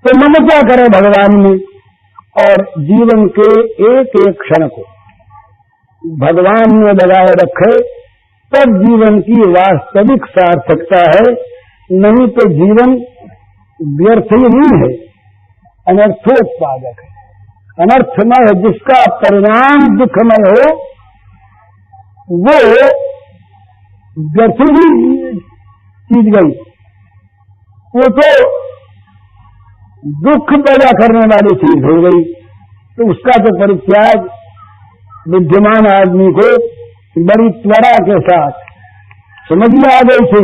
तो ममता करे भगवान में और जीवन के एक एक क्षण को भगवान में लगाए रखे, तब जीवन की वास्तविक सार्थकता है। नहीं तो जीवन व्यर्थ ही नहीं है, अनर्थोत्पादक है, अनर्थमय है। जिसका परिणाम दुखमय हो वो व्यर्थ ही चीज गई, वो तो दुख पैदा करने वाली चीज हो गई। तो उसका तो परित्याग बुद्धिमान आदमी को बड़ी त्वरा के साथ समझ में आ गई थी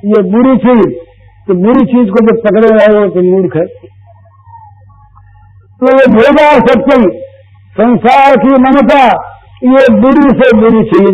ये बुरी चीज, तो बुरी चीज को जब पकड़े रहे हो तो मूर्ख है। तो ये भेदा सत्यम संसार की ममता, ये बुरी से बुरी चीज,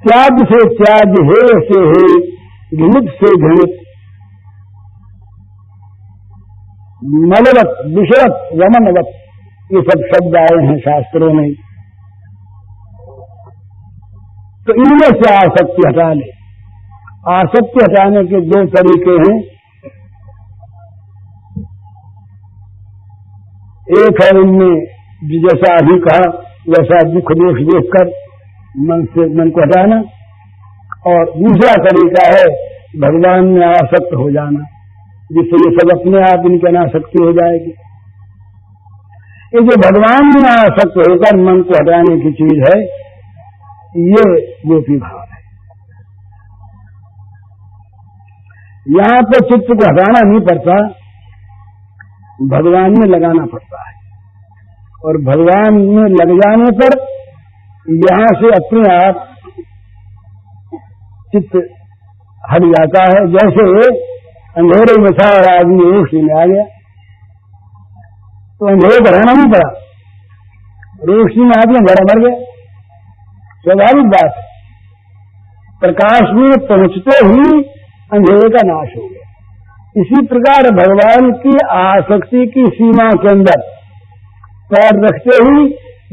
त्याग से त्याग, हे से हे, घृणित से घृणित, मलवत विषवत वमनवत, ये सब शब्द आए हैं शास्त्रों में। तो इनमें से आसक्ति हटा ले। आसक्ति हटाने के दो तरीके हैं। एक है इनमें जैसा अभी कहा वैसा दुख देख देखकर मन को हटाना, और दूसरा तरीका है भगवान में आसक्त हो जाना, जिससे ये सब अपने आप इनकी अनासक्ति हो जाएगी। ये जो भगवान में आसक्त होकर मन को हटाने की चीज है, ये गोपी भाव है। यहां पर चित्त को हटाना नहीं पड़ता, भगवान में लगाना पड़ता है। और भगवान में लग जाने पर यहां से अपने आप चित्त हट जाता है। जैसे अंधेरे में था और आदमी रोशनी में आ गया, तो अंधेरे को रहना नहीं पड़ा, रोशनी में आदमी घर मर गया, स्वाभाविक बात है। प्रकाश में पहुंचते ही अंधेरे का नाश हो गया। इसी प्रकार भगवान की आसक्ति की सीमा के अंदर पैर रखते ही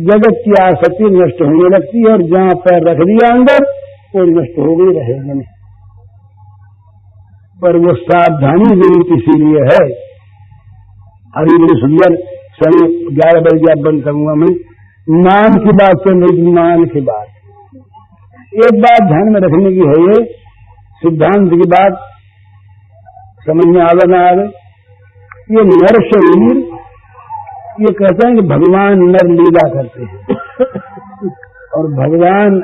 जगत की आसक्ति नष्ट होने लगती है, और जहां पैर रख दिया अंदर वो नष्ट हो गई, रहेगा नहीं। पर वो सावधानी जरूर इसीलिए है। अभी बड़ी सुंदर 11 बजे बंद करूंगा मैं, मान की बात तो नहीं, मान की बात। एक बात ध्यान में रखने की है, ये सिद्धांत की बात समझ में आवे ना आवे। ये नर शरीर, ये कहते हैं कि भगवान नर लीला करते हैं और भगवान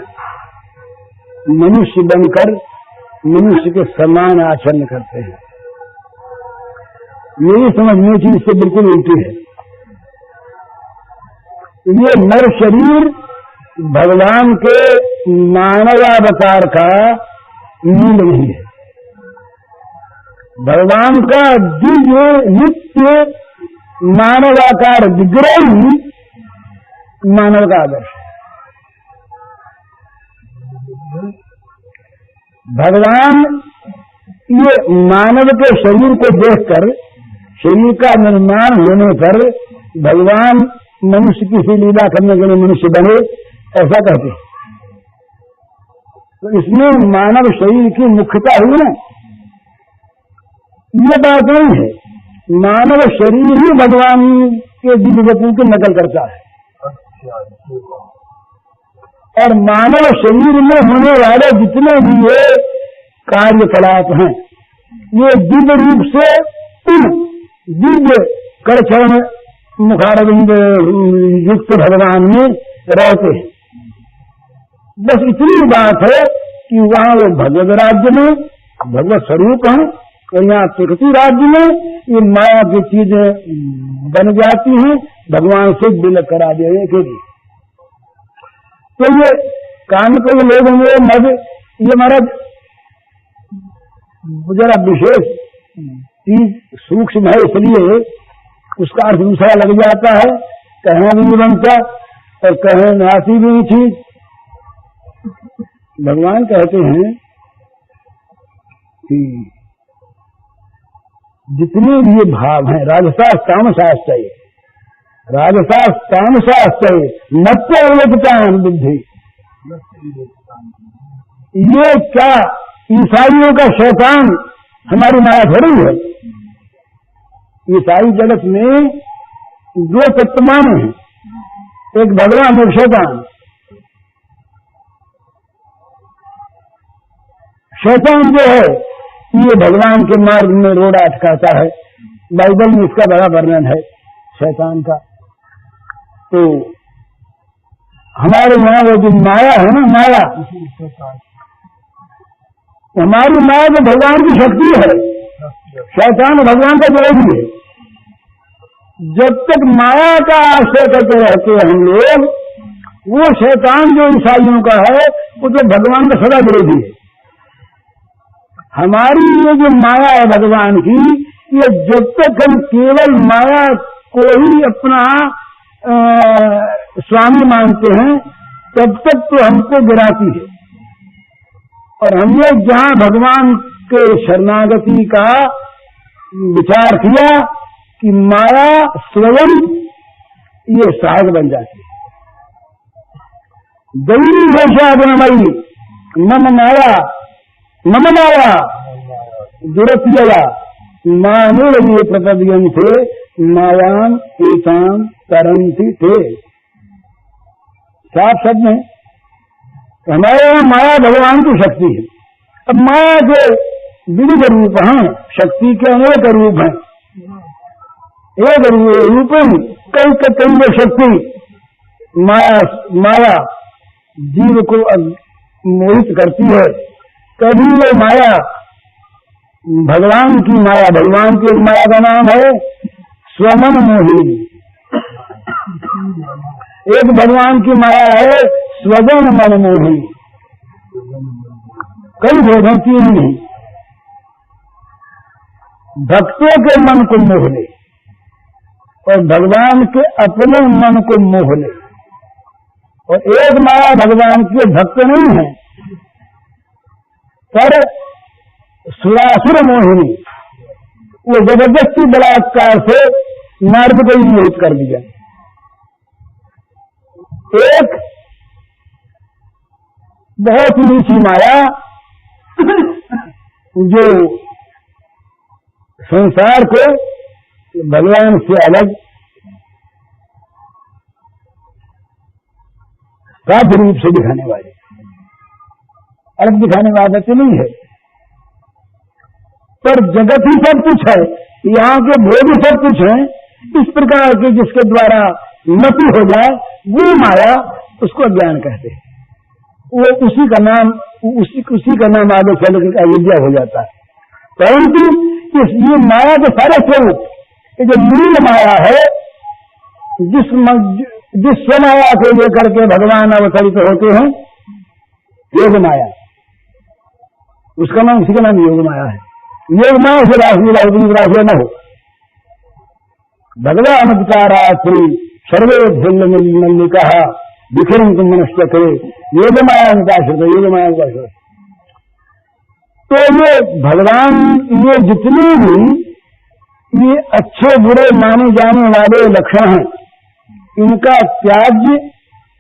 मनुष्य बनकर मनुष्य के समान आचरण करते हैं। मेरी समझने की इससे बिल्कुल उल्टी है। ये नर शरीर भगवान के मानवावतार का मूल नहीं है। भगवान का दिव्य नित्य मानवाकार विग्रह ही मानव का आदर्श है। भगवान ये मानव के शरीर को देखकर, शरीर का निर्माण होने पर भगवान मनुष्य की सी लीला करने के लिए मनुष्य बने, ऐसा कहते हैं। तो इसमें मानव शरीर की मुख्यता हुई ना, ये बात नहीं है। मानव शरीर ही भगवान के दिव्य वचन की नकल करता है, और मानव शरीर में होने वाले जितने भी ये कार्यकलाप हैं, ये दिव्य रूप से दिव्य करचरण मुखारविंद युक्त भगवान में रहते हैं। बस इतनी बात है कि वहां वो भगवत राज्य में भगवत स्वरूप है, और यहाँ प्रकृति राज्य में ये माया की चीजें बन जाती हैं भगवान से विलय करा देने के लिए। तो ये काम को लोगों में मद, ये हमारा जरा विशेष चीज सूक्ष्म है, इसलिए उसका अर्थ दूसरा लग जाता है। कहीं भी नहीं बनता और कहीं नासी भी नहीं चीज। भगवान कहते हैं कि जितने भी ये भाव हैं, राजसास तामसाश्चय, राजसास तामसाश्चय मत्तोलतान बुद्धि, ये क्या ईसाइयों का शैतान हमारी माया थोड़ी है। ये सारी जगत में दो तत्व माने हैं, एक भगवान और शैतान। शैतान जो है ये भगवान के मार्ग में रोड़ा अटकाता है। बाइबल में इसका बड़ा वर्णन है शैतान का। तो हमारे यहाँ वो जो माया है ना, माया, हमारी माया जो भगवान की शक्ति है, शैतान भगवान का विरोधी है। जब तक माया का आश्रय करते रहते हैं हम लोग, वो शैतान जो ईसाइयों का है वो तो भगवान का सदा विरोधी है। हमारी ये जो माया है भगवान की, ये जब तक हम केवल माया को ही अपना स्वामी मानते हैं तब तक तो हमको गिराती है। और हमने जहां भगवान के शरणागति का विचार किया कि माया स्वयं ये सहायक बन जाती है। दैवी घोषा गुणमयी मम माया मम माया दुरत्यया मानुर प्रपद्यं थे मायाम एताम तरंती थे। साफ शब्द में हमारे यहाँ माया भगवान की शक्ति है। अब माया के विविध रूप हैं, शक्ति के अनेक रूप हैं। एक रूप कई शक्ति माया जीव को मोहित करती है। कभी वो माया भगवान की माया, भगवान की एक माया का नाम है स्वमन मोहिनी। एक भगवान की माया है स्वजन मन मोहिनी। कई भेद हैं, तीन नहीं। भक्तों के मन को मोह ले और भगवान के अपने मन को मोह ले। और एक माया भगवान के भक्त नहीं है पर सुरासुर मोहिनी, वो जबरदस्ती बलात्कार से नारद को ही मोहित कर दिया। एक बहुत नीची माया जो संसार को भगवान से अलग साध्य रूप से दिखाने वाली, अलग दिखाने वाली तो नहीं है। पर जगत ही सब कुछ है, यहाँ के भोग सब कुछ है। इस प्रकार के जिसके द्वारा मति हो जाए वो माया, उसको अज्ञान कहते हैं। वो उसी का नाम आगे चल कर अविद्या हो जाता है। परंतु ये माया के सारे स्वरूप, ये जो मूल माया है, जिस स्वमाया को लेकर के भगवान अवतरित होते हैं, योग माया, उसका नाम, उसी का नाम योग माया है। योग माया से राशि न हो। भगवान विचारात्री सर्वे भिन्न मल्लिका विखिरन तुम मनुष्य करे योग माया उपाश्रित, योग माया उपाश्रित। तो ये भगवान, ये जितने भी ये अच्छे बुरे माने जाने वाले लक्षण हैं, इनका त्याज्य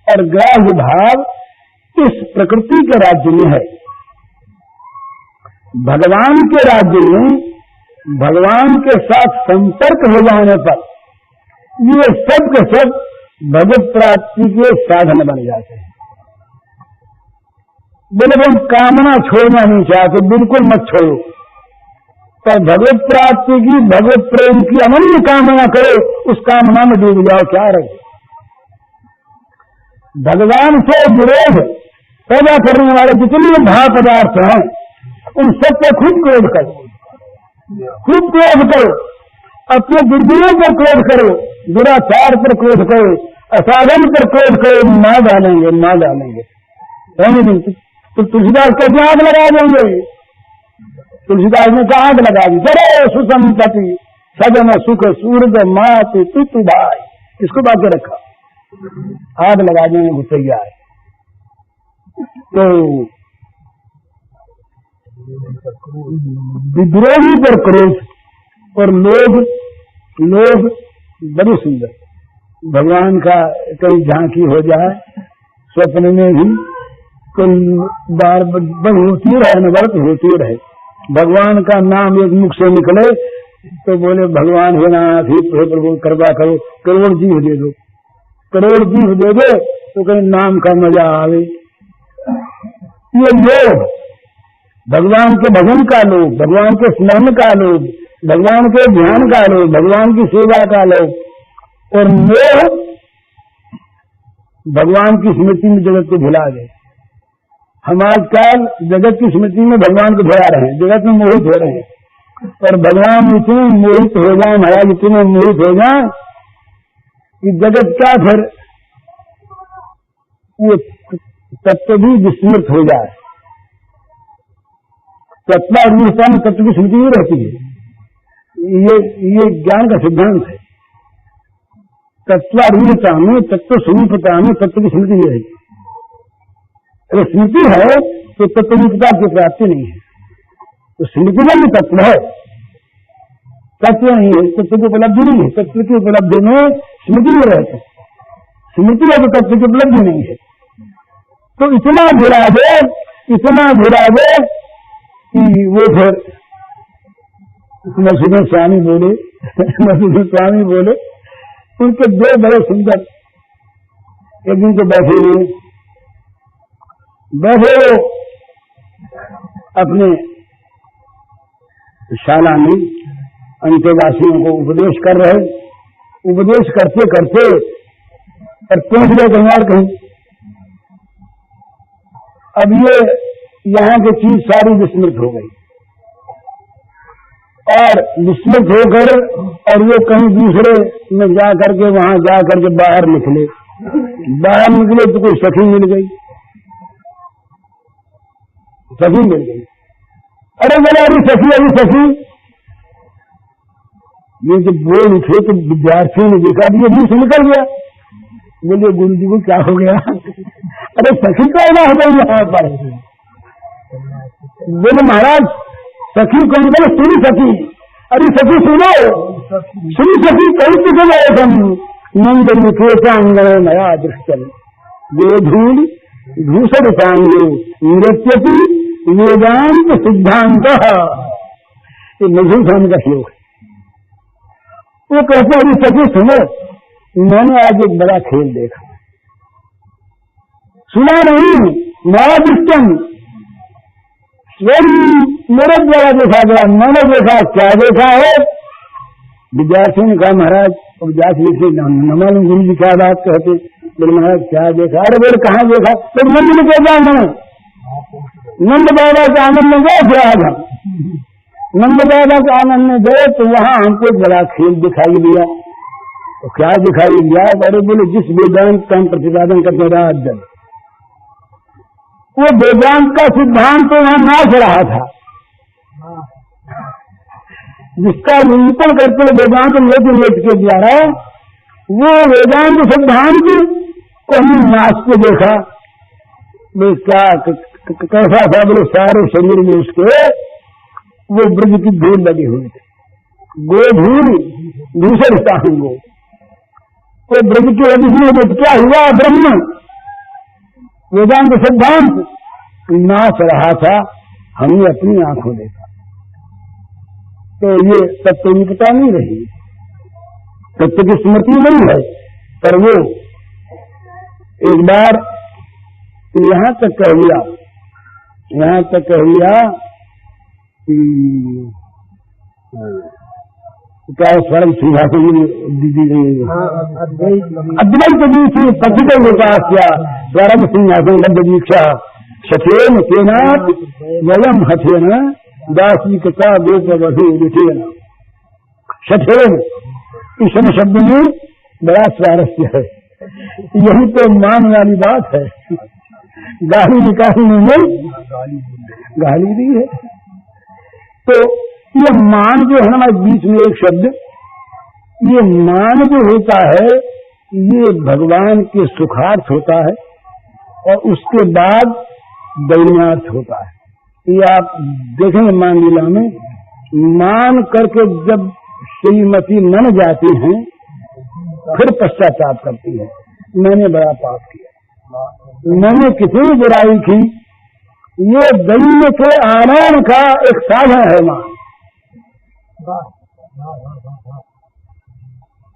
और ग्राह्य भाव इस प्रकृति के राज्य में है। भगवान के राज्य में भगवान के साथ संपर्क हो जाने पर ये सब के सब भगवत प्राप्ति के साधन बन जाते हैं। बोले हम कामना छोड़ना नहीं चाहते, बिल्कुल मत छोड़ो, पर भगवत प्राप्ति की, भगवत प्रेम की अनन्य कामना करो, उस कामना में डूब जाओ, क्या रहे। भगवान से विरोध पैदा करने वाले जितने भाव पदार्थ हैं उन सब पर खूब क्रोध करो, खूब क्रोध करो। अपने दुर्गुणों पर क्रोध करो, दुराचार पर क्रोध करो, असाधन पर क्रोध करो, मार डालेंगे, मार डालेंगे। तो तुलसीदास कैसे आग लगा देंगे? तुलसीदास ने कहा आग लगा दी। चलो सुसंपत्ति सदन सुख सूर्य मात पितु भाई, इसको बाकी रखा, आग लगा देंगे गुस्सैया है। तो विद्रोही पर क्रोध और लोभ बड़ी सुंदर। भगवान का कई झांकी हो जाए स्वप्न में भी, कोई बार होती रहे, नवरत होती रहे, भगवान का नाम एक मुख से निकले तो बोले भगवान हे नाथ हे प्रभु कृपा करो, करोड़ जीव दे दो, करोड़ जीव दे दो तो कहीं नाम का मजा आवे। ये लोग भगवान के भजन का लोग, भगवान के स्मरण का लोग, भगवान के ध्यान का लोग, भगवान की सेवा का लोग, और मोह भगवान की स्मृति में जगत को भुला गए। हम आजकल जगत की स्मृति में भगवान को भुला रहे हैं, जगत में मोहित हो रहे हैं, और भगवान इतने मोहित हो जाए, महाराज इतने मोहित हो जाए कि जगत का फिर वो तत्व भी विस्मृत हो जाए। तत्वारूढ़ता में तत्व की स्मृति नहीं रहती है, ये ज्ञान का सिद्धांत है। तत्वारूढ़ता में, तत्व स्वरूपता में तत्व की स्मृति नहीं रहेगी। अगर स्मृति है तो तत्वरूपता की प्राप्ति नहीं है। तो स्मृति में भी तत्व है, तत्व नहीं है, तत्व की उपलब्धि नहीं है। तत्व की उपलब्धि में स्मृति में रहती, स्मृति में तो तत्व की उपलब्धि नहीं है। तो इतना घुरा दे कि वो फिर नरसिंह स्वामी बोले, उनके दो बड़े सुंदर एक दिन तो बैठे अपने शाला में अंत्यवासियों को उपदेश कर रहे, उपदेश करते करते और पहुंच गए कहीं। अब ये यहाँ की चीज सारी विस्मृत हो गई, और विस्मृत होकर और वो कहीं दूसरे में जा करके वहां जा करके बाहर निकले तो कोई सखी मिल गई। अरे बोला अभी सखी ये जब बोल उठे तो विद्यार्थियों ने देखा ये मुंह से निकल गया। बोले गुरु जी को क्या हो गया? अरे सखी को ना हो गई यहाँ पर। बोले महाराज सखी कौन? बोले सुनी सखी। अरे सखी सुनो, सुनी सखी कहीं से गए हम नंद मुखेशांगण नया दृष्टन गोधूल भूषण सांगो नृत्यति वेदांत सिद्धांत। ये मधुर स्वामी का श्लोक है। वो कहते अरे सखी सुनो, मैंने आज एक बड़ा खेल देखा। सुना नहीं, नया दृष्टन मेरे द्वारा देखा गया। मैंने देखा, क्या देखा है? विद्यार्थी ने कहा महाराज, विद्यार्थी लिखे नमन गुरु जी क्या बात कहते? बोले महाराज क्या देखा? अरे बोले कहाँ देखा? तो नंद में क्या जाना है, नंद बाबा के आनंद में गए थे आज हम। नंद बाबा के आनंद में गए तो वहां हमको एक बड़ा खेल दिखाई दिया। तो क्या दिखाई दिया? अरे बोले जिस वेदांत का हम प्रतिपादन करते राज वो वेदांत का सिद्धांत तो वहां नाच रहा था, जिसका निरूपण करते वेदांत लेट के द्वारा वो वेदांत सिद्धांत को हम नाच के देखा। क्या कैसा था? बोले सारे शरीर में उसके वो ब्रज की धूल लगी हुई थी, गोधूल दूसरे सांगो। वो ब्रज के अभिषेक क्या हुआ? ब्रह्म वेदांत सिद्धांत नाच रहा था, हमने अपनी आंखों देखा। तो ये तत्वरूपता नहीं रही, तत्व की स्मृति नहीं है। पर वो एक बार यहाँ तक कह लिया कि क्या स्वर्ग सिंहासन अद्वैत दीक्षी पथित विकास किया स्वर्ग सिंहासन लब्ध दीक्षा सथेन सेनाथ वयम हथेन दासी कथा गोप वधु लिखेन। सथेन ईश्वर शब्द में बड़ा स्वारस्य है। यही तो मान वाली बात है। गाली निकालने में गाली दी है। तो ये मान जो है हमारे बीच में एक शब्द, ये मान जो होता है ये भगवान के सुखार्थ होता है और उसके बाद दैन्यार्थ होता है। ये आप देखेंगे मान लीला में, मान करके जब श्रीमती मन जाती हैं फिर पश्चाताप करती है, मैंने बड़ा पाप किया, मैंने कितनी बुराई की। ये दैन्य के आनंद का एक साधन है मान।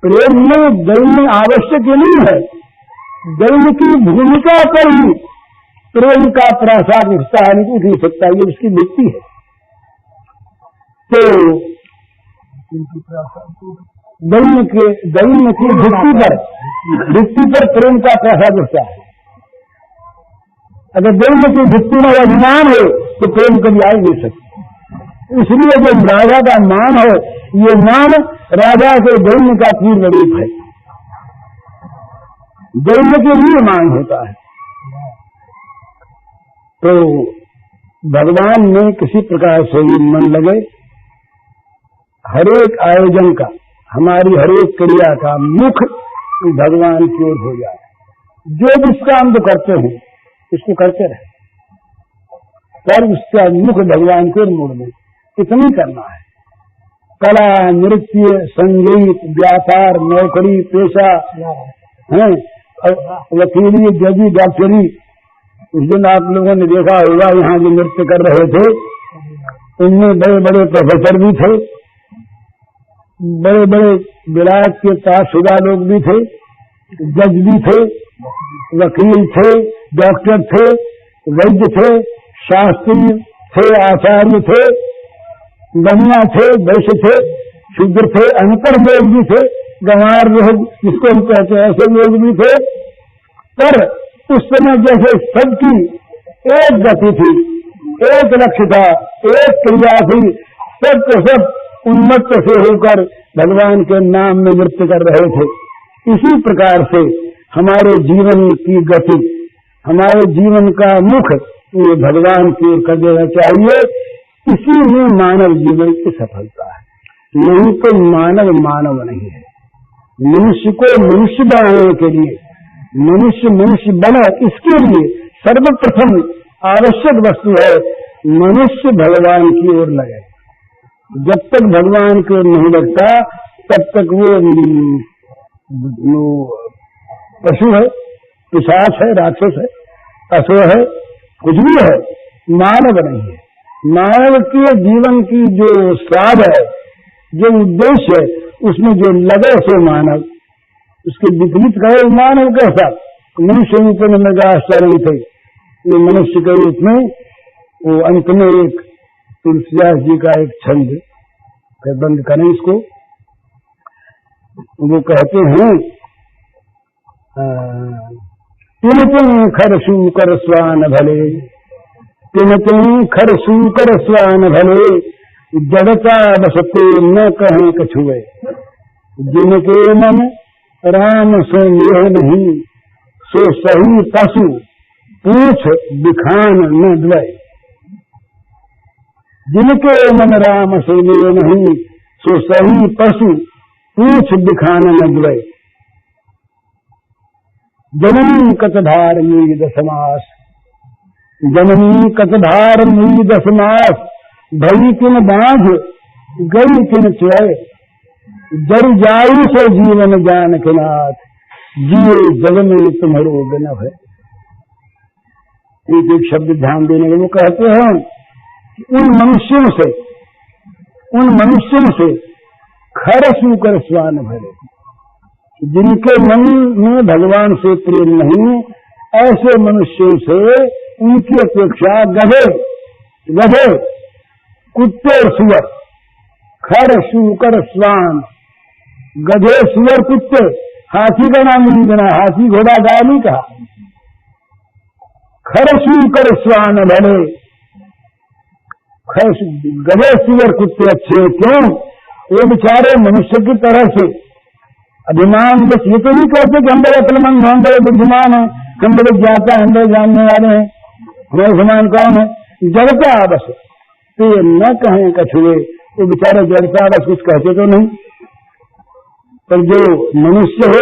प्रेम में दैन्य आवश्यक नहीं है, दैन्य की भूमिका पर ही प्रेम का प्रसाद उठता है, नहीं उठ सकता, ये उसकी वृत्ति है। तो दैन्य की वृत्ति पर प्रेम का प्रसाद उठता है। अगर दैन्य की वृत्ति में अभिमान है तो प्रेम कभी आ नहीं सकता। इसलिए जो राजा का मान है, ये मान राजा के दैन्य का पूर्ण रूप है। दैन्य के लिए मान होता है। तो भगवान में किसी प्रकार से मन लगे, हरेक आयोजन का, हमारी हरेक क्रिया का मुख भगवान की ओर हो जाए। जो जिसका हम तो करते हैं इसको करते रहे, पर उसका मुख भगवान की ओर मोड़ में इतनी करना है। कला, नृत्य, संगीत, व्यापार, नौकरी, पेशा है, वकीली, जजी, डॉक्टरी। उस दिन आप लोगों ने देखा होगा यहाँ जो नृत्य कर रहे थे उनमें बड़े बड़े प्रोफेसर भी थे, बड़े बड़े विराट के पासशुदा लोग भी थे, जज भी थे, वकील थे, डॉक्टर थे, वैद्य थे, शास्त्री थे, आचार्य थे, बनिया थे, वैश्य थे, शूद्र थे, अनपढ़ लोग भी थे, गंवार लोग जिसको हम कहते हैं ऐसे लोग भी थे। पर उस समय जैसे सबकी एक गति थी, एक लक्ष्य था, एक क्रिया थी, सब के सब उन्मत्त से होकर भगवान के नाम में नृत्य कर रहे थे। इसी प्रकार से हमारे जीवन की गति, हमारे जीवन का मुख ये भगवान की ओर कर देना चाहिए। इसी में मानव जीवन की सफलता है, नहीं तो मानव मानव नहीं है। मनुष्य को मनुष्य बनाने के लिए, मनुष्य मनुष्य बने, इसके लिए सर्वप्रथम आवश्यक वस्तु है मनुष्य भगवान की ओर लगे। जब तक भगवान की ओर नहीं लगता तब तक वो पशु है, पिशाच है, राक्षस है, असुर है, कुछ भी है, मानव नहीं है। मानव के जीवन की जो स्वाद है, जो उद्देश्य है, उसमें जो लगे सो मानव, उसके विपरीत कहे मानव कैसा? मनुष्य रूप में मृगाश्चरण थे, ये मनुष्य के रूप में वो अंत में एक तुलसीदास जी का एक छंद, बंद करें इसको, वो कहते हैं तिन खर सूकर स्वान भले, तिन खर सूकर स्वान भले, जड़ता बसते न कहें कछुए, जिनके मन राम सो यह नहीं, सो सही पशु पूछ दिखान न द्वय। जिनके मन राम से लिए नहीं, सो सही पशु पूछ दिखान न द्वय। जननी कतधार मुई दसमास, जननी कतधार मुई दसमास, भई किन बांझ गई किन चुए, जर जाई से जीवन जान के नाथ, जिये जग में तुम्हारो बिना है। एक एक शब्द ध्यान देने के वो कहते हैं कि उन मनुष्यों से खर सूकर स्वान भरे, जिनके मन में भगवान से प्रेम नहीं, ऐसे मनुष्यों से उनकी अपेक्षा गधे कुत्ते और सुअर, खर सूकर स्वान, गधे सुअर कुत्ते, हाथी का नाम नहीं देना, हाथी घोड़ा गाय नहीं कहा, खर सूकर स्वान भले, गधे सुअर कुत्ते अच्छे। क्यों? वो बेचारे मनुष्य की तरह से अभिमान, बस ये तो नहीं कहते कि हम बड़े अक्लमंद हैं, हम बड़े बुद्धिमान हैं, हम बड़े ज्ञाता हैं, हम बड़े जानने वाले हैं, हमारे समान कौन है? जड़ता बस, तो न कहें कछुए, वो बेचारे जड़ता बस कुछ कहते तो नहीं। पर जो मनुष्य है